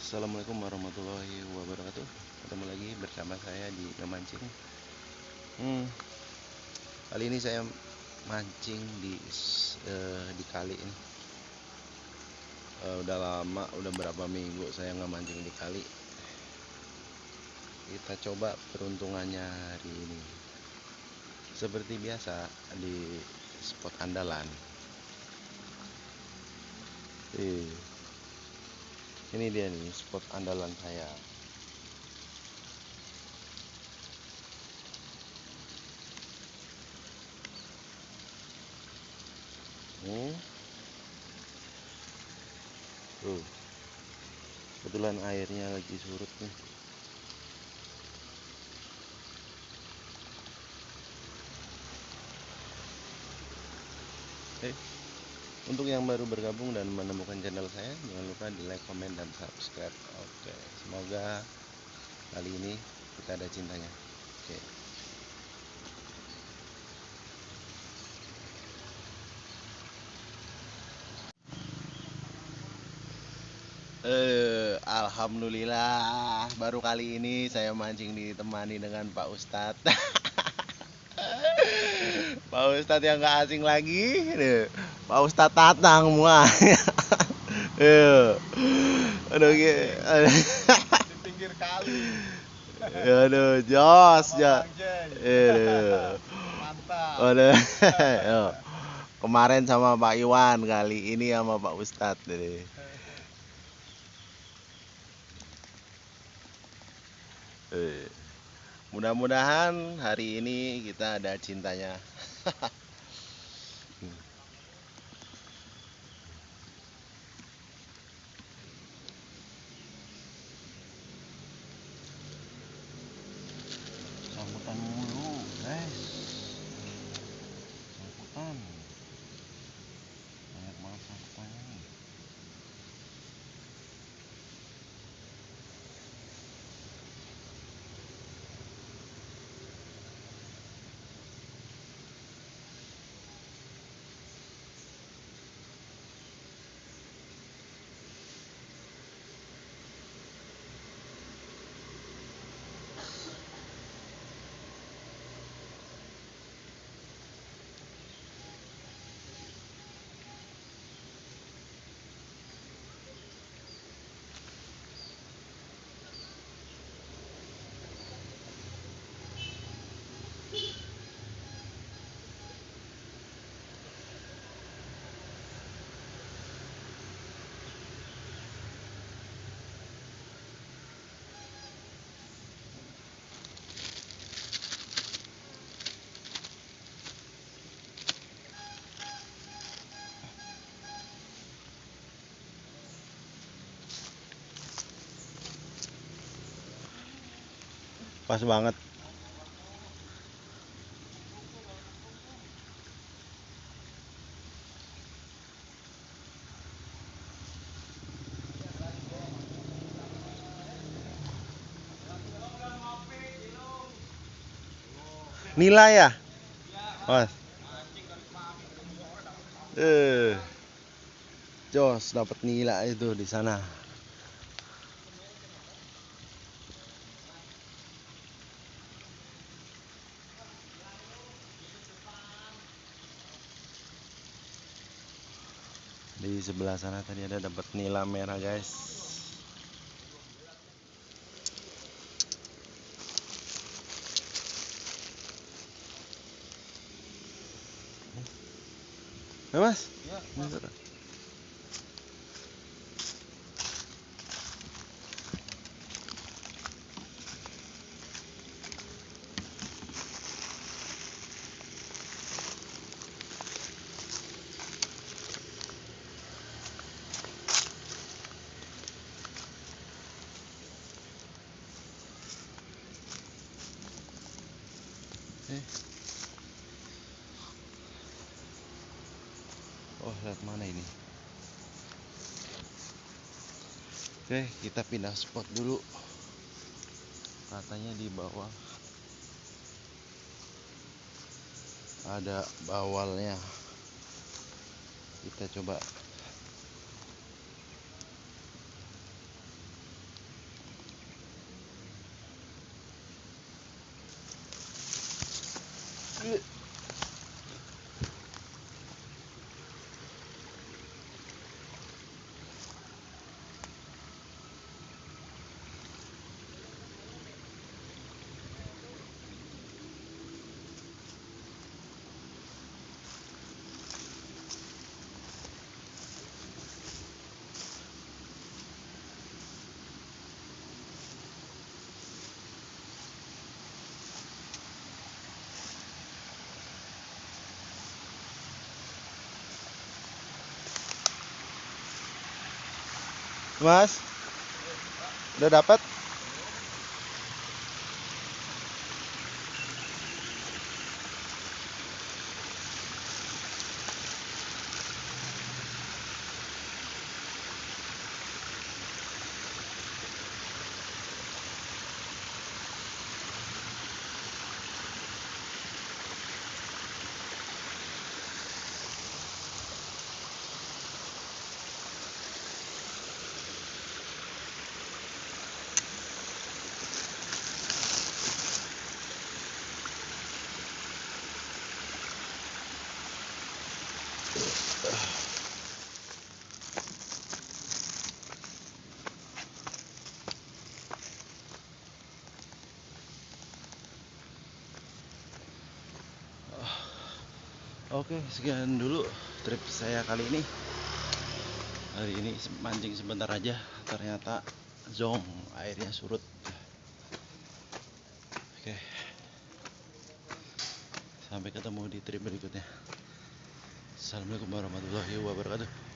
Assalamualaikum warahmatullahi wabarakatuh. Ketemu lagi bersama saya di Memancing. Kali ini saya mancing di kali ini. Udah lama, udah berapa minggu saya nggak mancing di kali. Kita coba peruntungannya hari ini. Seperti biasa di spot andalan. Ini dia nih spot andalan saya. Tuh, kebetulan airnya lagi surut nih. Untuk yang baru bergabung dan menemukan channel saya, jangan lupa di like, komen, dan subscribe. Oke, semoga kali ini kita ada cintanya. Oke. Alhamdulillah, baru kali ini saya mancing ditemani dengan Pak Ustadz. Pak Ustadz yang gak asing lagi, Pak Ustadz Tatang semua. Aduh, di pinggir kali. Aduh, jos ya. Mantap. Aduh. Kemarin sama Pak Iwan, kali ini sama Pak Ustadz. Mudah-mudahan hari ini kita ada cintanya. Sambutan mulu, guys. Sambutan. Banyak banget sambutannya nih. Pas banget. Nilai ya? Mas. Jos dapat nila itu di sana. Di sebelah sana tadi ada dapat nila merah, guys. Mas? Ya, Mas. Oh, lihat mana ini? Oke, kita pindah spot dulu. Katanya di bawah ada bawalnya. Kita coba. Mas, udah dapat? Oke, sekian dulu trip saya kali ini. Hari ini mancing sebentar aja, ternyata zong, airnya surut. Oke, sampai ketemu di trip berikutnya. Assalamualaikum warahmatullahi wabarakatuh.